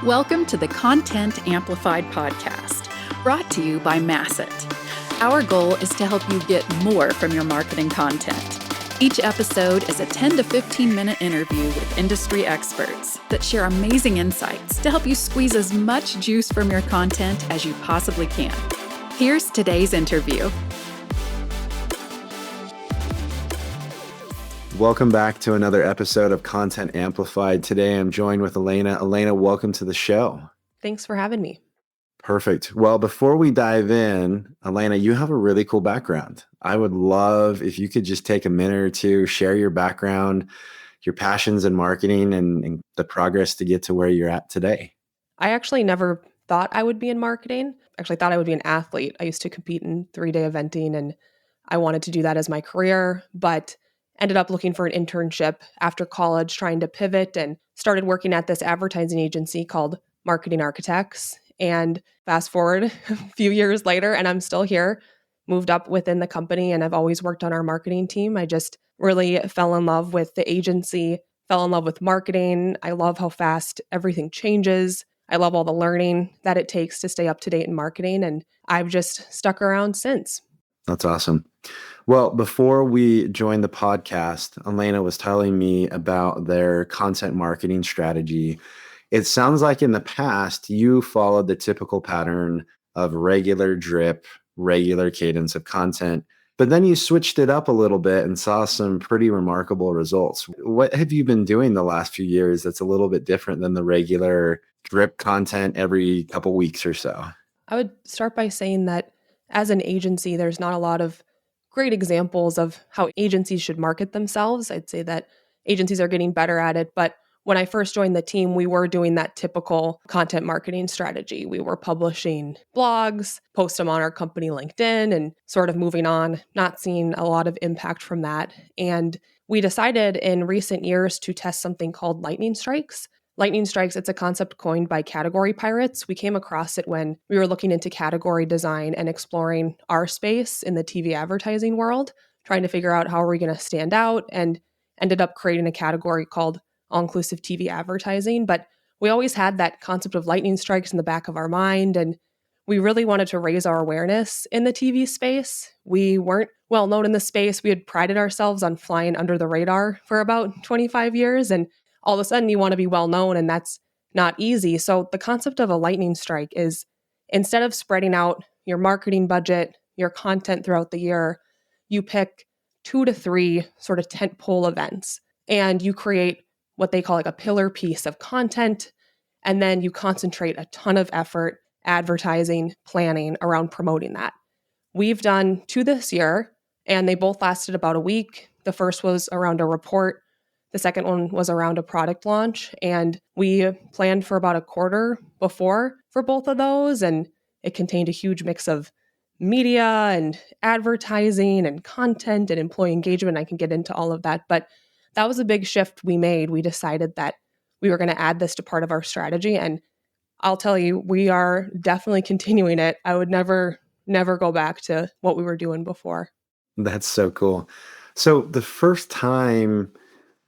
Welcome to the Content Amplified podcast, brought to you by Masset. Our goal is to help you get more from your marketing content. Each episode is a 10 to 15 minute interview with industry experts that share amazing insights to help you squeeze as much juice from your content as you possibly can. Here's today's interview. Welcome back to another episode of Content Amplified. Today I'm joined with Elena. Elena, welcome to the show. Thanks for having me. Perfect. Well, before we dive in, Elena, you have a really cool background. I would love if you could just take a minute or two, share your background, your passions in marketing, and the progress to get to where you're at today. I actually never thought I would be in marketing. I actually thought I would be an athlete. I used to compete in 3-day eventing, and I wanted to do that as my career, but ended up looking for an internship after college, trying to pivot, and started working at this advertising agency called Marketing Architects. And fast forward a few years later, and I'm still here, moved up within the company, and I've always worked on our marketing team. I just really fell in love with the agency, fell in love with marketing. I love how fast everything changes. I love all the learning that it takes to stay up to date in marketing, and I've just stuck around since. That's awesome. Well, before we joined the podcast, Elena was telling me about their content marketing strategy. It sounds like in the past, you followed the typical pattern of regular drip, regular cadence of content, but then you switched it up a little bit and saw some pretty remarkable results. What have you been doing the last few years that's a little bit different than the regular drip content every couple weeks or so? I would start by saying that as an agency, there's not a lot of great examples of how agencies should market themselves. I'd say that agencies are getting better at it, but when I first joined the team, we were doing that typical content marketing strategy. We were publishing blogs, post them on our company LinkedIn, and sort of moving on, not seeing a lot of impact from that. And we decided in recent years to test something called lightning strikes. Lightning strikes, it's a concept coined by category pirates. We came across it when we were looking into category design and exploring our space in the TV advertising world, trying to figure out how are we going to stand out, and ended up creating a category called all-inclusive TV advertising. But we always had that concept of lightning strikes in the back of our mind, and we really wanted to raise our awareness in the TV space. We weren't well known in the space. We had prided ourselves on flying under the radar for about 25 years, and all of a sudden you want to be well known, and that's not easy. So the concept of a lightning strike is, instead of spreading out your marketing budget, your content throughout the year, you pick 2 to 3 sort of tentpole events, and you create what they call like a pillar piece of content, and then you concentrate a ton of effort, advertising, planning around promoting that. We've done 2 this year, and they both lasted about a week. The first was around a report. The second one was around a product launch, and we planned for about a quarter before for both of those, and it contained a huge mix of media and advertising and content and employee engagement. I can get into all of that, but that was a big shift we made. We decided that we were going to add this to part of our strategy, and I'll tell you, we are definitely continuing it. I would never go back to what we were doing before. That's so cool. So the first time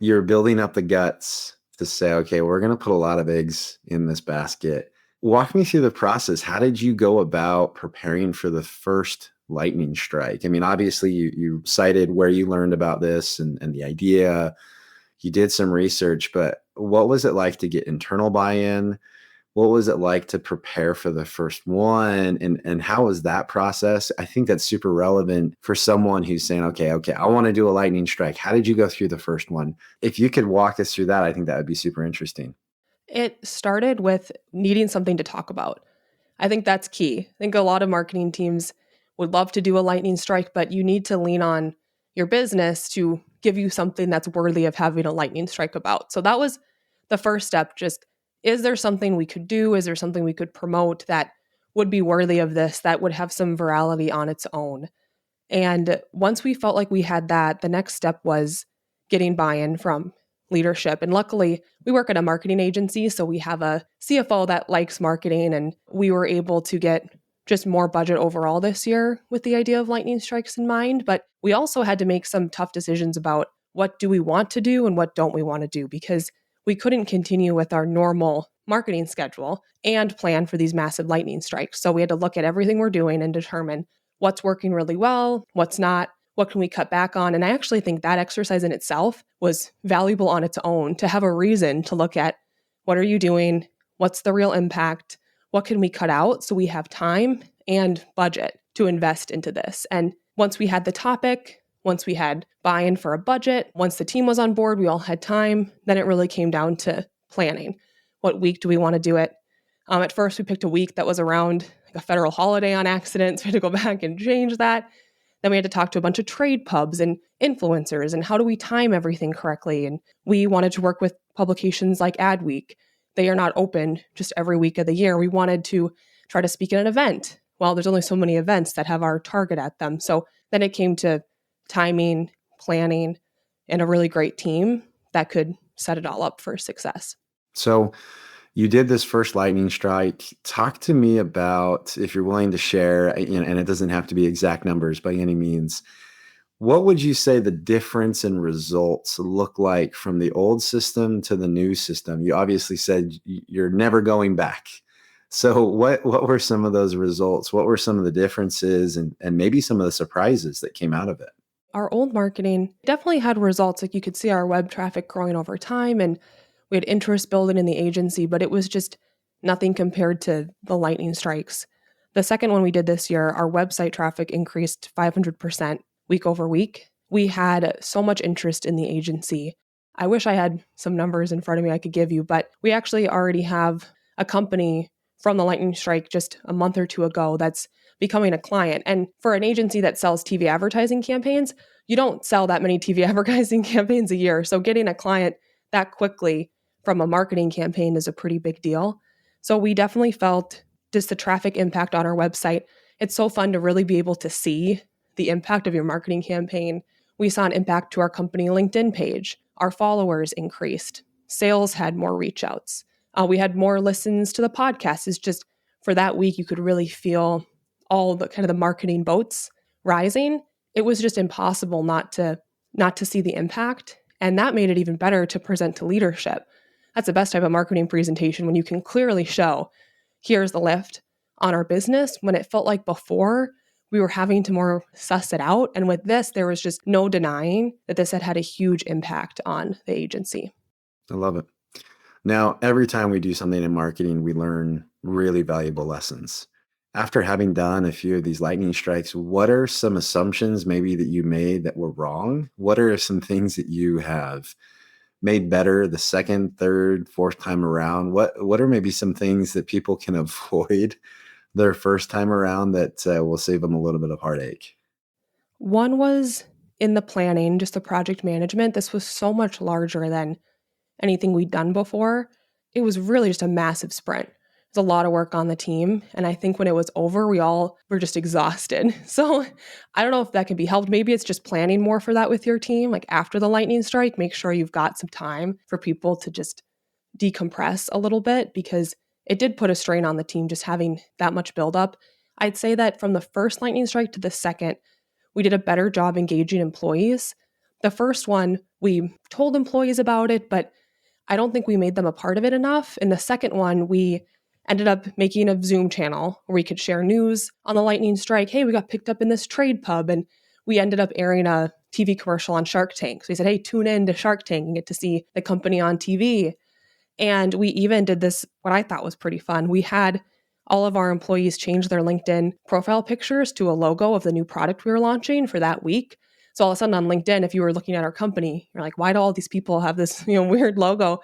you're building up the guts to say, okay, we're going to put a lot of eggs in this basket. Walk me through the process. How did you go about preparing for the first lightning strike? I mean, obviously you cited where you learned about this and the idea. You did some research, but what was it like to get internal buy-in? What was it like to prepare for the first one? And how was that process? I think that's super relevant for someone who's saying, okay, I want to do a lightning strike. How did you go through the first one? If you could walk us through that, I think that would be super interesting. It started with needing something to talk about. I think that's key. I think a lot of marketing teams would love to do a lightning strike, but you need to lean on your business to give you something that's worthy of having a lightning strike about. So that was the first step. Just, is there something we could do? Is there something we could promote that would be worthy of this, that would have some virality on its own? And once we felt like we had that, the next step was getting buy-in from leadership. And luckily, we work at a marketing agency, so we have a CFO that likes marketing, and we were able to get just more budget overall this year with the idea of lightning strikes in mind. But we also had to make some tough decisions about what do we want to do and what don't we want to do, because we couldn't continue with our normal marketing schedule and plan for these massive lightning strikes. So we had to look at everything we're doing and determine what's working really well, what's not, what can we cut back on. And I actually think that exercise in itself was valuable on its own, to have a reason to look at what are you doing, what's the real impact, what can we cut out so we have time and budget to invest into this. And once we had the topic, once we had buy-in for a budget, once the team was on board, we all had time, then it really came down to planning. What week do we want to do it? At first, we picked a week that was around like a federal holiday on accident, so we had to go back and change that. Then we had to talk to a bunch of trade pubs and influencers, and how do we time everything correctly? And we wanted to work with publications like Adweek. They are not open just every week of the year. We wanted to try to speak at an event. Well, there's only so many events that have our target at them. So then it came to timing, planning, and a really great team that could set it all up for success. So you did this first lightning strike. Talk to me about, if you're willing to share, and it doesn't have to be exact numbers by any means, what would you say the difference in results look like from the old system to the new system? You obviously said you're never going back. So what were some of those results? What were some of the differences and maybe some of the surprises that came out of it? Our old marketing definitely had results. Like you could see our web traffic growing over time, and we had interest building in the agency, but it was just nothing compared to the lightning strikes. The second one we did this year, our website traffic increased 500% week over week. We had so much interest in the agency. I wish I had some numbers in front of me I could give you, but we actually already have a company from the lightning strike just a month or two ago that's becoming a client. And for an agency that sells TV advertising campaigns, you don't sell that many TV advertising campaigns a year. So getting a client that quickly from a marketing campaign is a pretty big deal. So we definitely felt just the traffic impact on our website. It's so fun to really be able to see the impact of your marketing campaign. We saw an impact to our company LinkedIn page. Our followers increased. Sales had more reach outs. We had more listens to the podcast. It's just for that week, you could really feel all the kind of the marketing boats rising. It was just impossible not to see the impact. And that made it even better to present to leadership. That's the best type of marketing presentation, when you can clearly show, here's the lift on our business, when it felt like before we were having to more suss it out. And with this, there was just no denying that this had a huge impact on the agency. I love it. Now, every time we do something in marketing, we learn really valuable lessons. After having done a few of these lightning strikes, what are some assumptions maybe that you made that were wrong? What are some things that you have made better the second, third, fourth time around? What are maybe some things that people can avoid their first time around that will save them a little bit of heartache? One was in the planning, just the project management. This was so much larger than anything we'd done before. It was really just a massive sprint. It was a lot of work on the team. And I think when it was over, we all were just exhausted. So I don't know if that can be helped. Maybe it's just planning more for that with your team. Like after the lightning strike, make sure you've got some time for people to just decompress a little bit, because it did put a strain on the team just having that much buildup. I'd say that from the first lightning strike to the second, we did a better job engaging employees. The first one, we told employees about it, but I don't think we made them a part of it enough. In the second one, we ended up making a Zoom channel where we could share news on the lightning strike. Hey, we got picked up in this trade pub, and we ended up airing a TV commercial on Shark Tank. So we said, hey, tune in to Shark Tank and get to see the company on TV. And we even did this, what I thought was pretty fun. We had all of our employees change their LinkedIn profile pictures to a logo of the new product we were launching for that week. So all of a sudden on LinkedIn, if you were looking at our company, you're like, why do all these people have this weird logo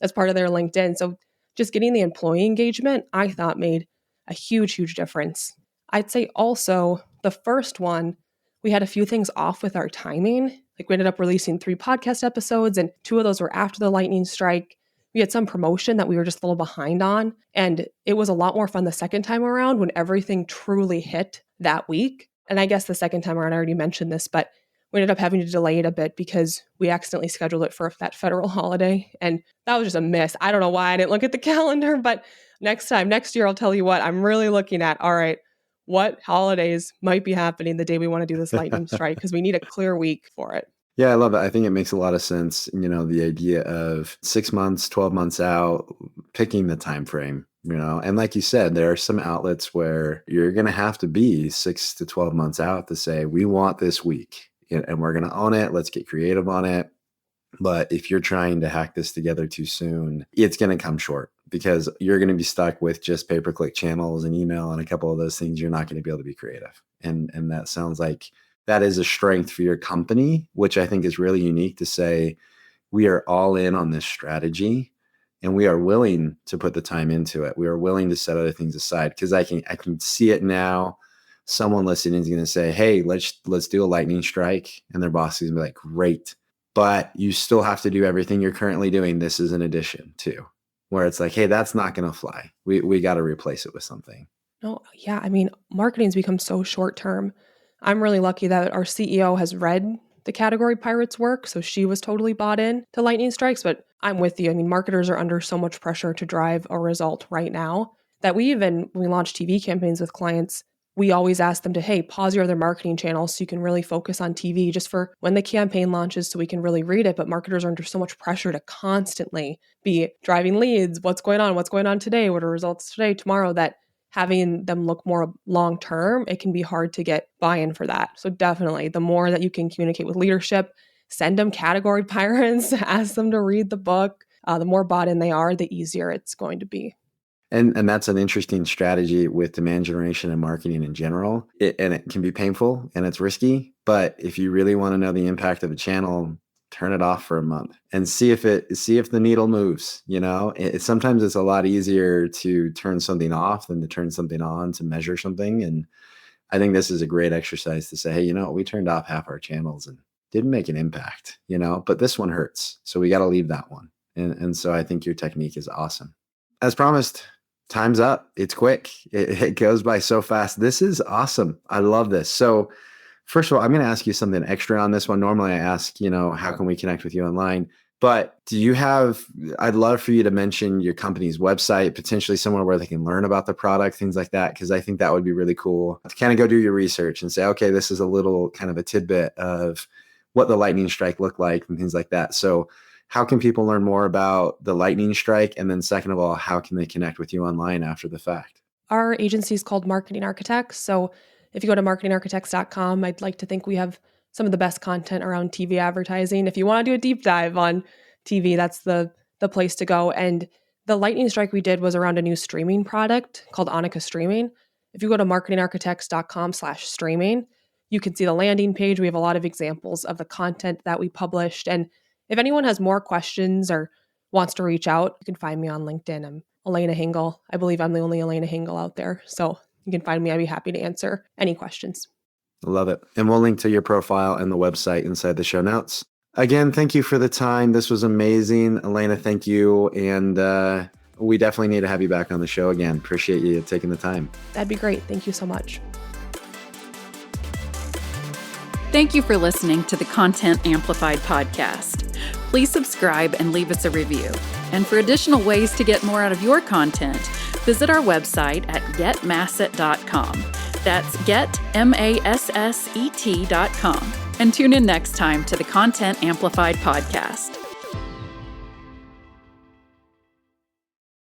as part of their LinkedIn? So just getting the employee engagement, I thought made a huge, huge difference. I'd say also the first one, we had a few things off with our timing. Like we ended up releasing 3 podcast episodes, and 2 of those were after the lightning strike. We had some promotion that we were just a little behind on. And it was a lot more fun the second time around when everything truly hit that week. And I guess the second time around, I already mentioned this, but we ended up having to delay it a bit because we accidentally scheduled it for that federal holiday. And that was just a miss. I don't know why I didn't look at the calendar, but next year, I'll tell you what, I'm really looking at, all right, what holidays might be happening the day we want to do this lightning strike, because we need a clear week for it. Yeah, I love it. I think it makes a lot of sense. The idea of 6 months, 12 months out, picking the time frame, and like you said, there are some outlets where you're going to have to be 6 to 12 months out to say, we want this week and we're going to own it. Let's get creative on it. But if you're trying to hack this together too soon, it's going to come short because you're going to be stuck with just pay-per-click channels and email and a couple of those things. You're not going to be able to be creative. And that sounds like that is a strength for your company, which I think is really unique to say, we are all in on this strategy and we are willing to put the time into it. We are willing to set other things aside because I can see it now. Someone listening is going to say, hey, let's do a lightning strike. And their boss is going to be like, great. But you still have to do everything you're currently doing. This is an addition too, where it's like, hey, that's not going to fly. We got to replace it with something. No, yeah. I mean, marketing's become so short term. I'm really lucky that our CEO has read the Category Pirates work. So she was totally bought in to lightning strikes, but I'm with you. I mean, marketers are under so much pressure to drive a result right now that when we launch TV campaigns with clients, we always ask them to, hey, pause your other marketing channels so you can really focus on TV just for when the campaign launches so we can really read it. But marketers are under so much pressure to constantly be driving leads. What's going on? What's going on today? What are results today, tomorrow? That having them look more long-term, it can be hard to get buy-in for that. So definitely the more that you can communicate with leadership, send them Category Pirates, ask them to read the book. The more bought in they are, the easier it's going to be. And that's an interesting strategy with demand generation and marketing in general. And it can be painful and it's risky, but if you really want to know the impact of a channel, turn it off for a month and see if the needle moves. Sometimes it's a lot easier to turn something off than to turn something on to measure something. And I think this is a great exercise to say, hey, we turned off half our channels and didn't make an impact, but this one hurts. So we got to leave that one. And so I think your technique is awesome. As promised, time's up. It's quick. It goes by so fast. This is awesome. I love this. So first of all, I'm going to ask you something extra on this one. Normally I ask, how can we connect with you online? But I'd love for you to mention your company's website, potentially somewhere where they can learn about the product, things like that, because I think that would be really cool to kind of go do your research and say, okay, this is a little kind of a tidbit of what the lightning strike looked like and things like that. So how can people learn more about the lightning strike? And then second of all, how can they connect with you online after the fact? Our agency is called Marketing Architects. So if you go to marketingarchitects.com, I'd like to think we have some of the best content around TV advertising. If you want to do a deep dive on TV, that's the place to go. And the lightning strike we did was around a new streaming product called Annika Streaming. If you go to marketingarchitects.com/streaming, you can see the landing page. We have a lot of examples of the content that we published. And if anyone has more questions or wants to reach out, you can find me on LinkedIn. I'm Elena Hingle. I believe I'm the only Elena Hingle out there. So you can find me. I'd be happy to answer any questions. Love it. And we'll link to your profile and the website inside the show notes. Again, thank you for the time. This was amazing. Elena, thank you. And we definitely need to have you back on the show again. Appreciate you taking the time. That'd be great. Thank you so much. Thank you for listening to the Content Amplified podcast. Please subscribe and leave us a review. And for additional ways to get more out of your content, visit our website at getmasset.com. That's getmasset.com. And tune in next time to the Content Amplified podcast.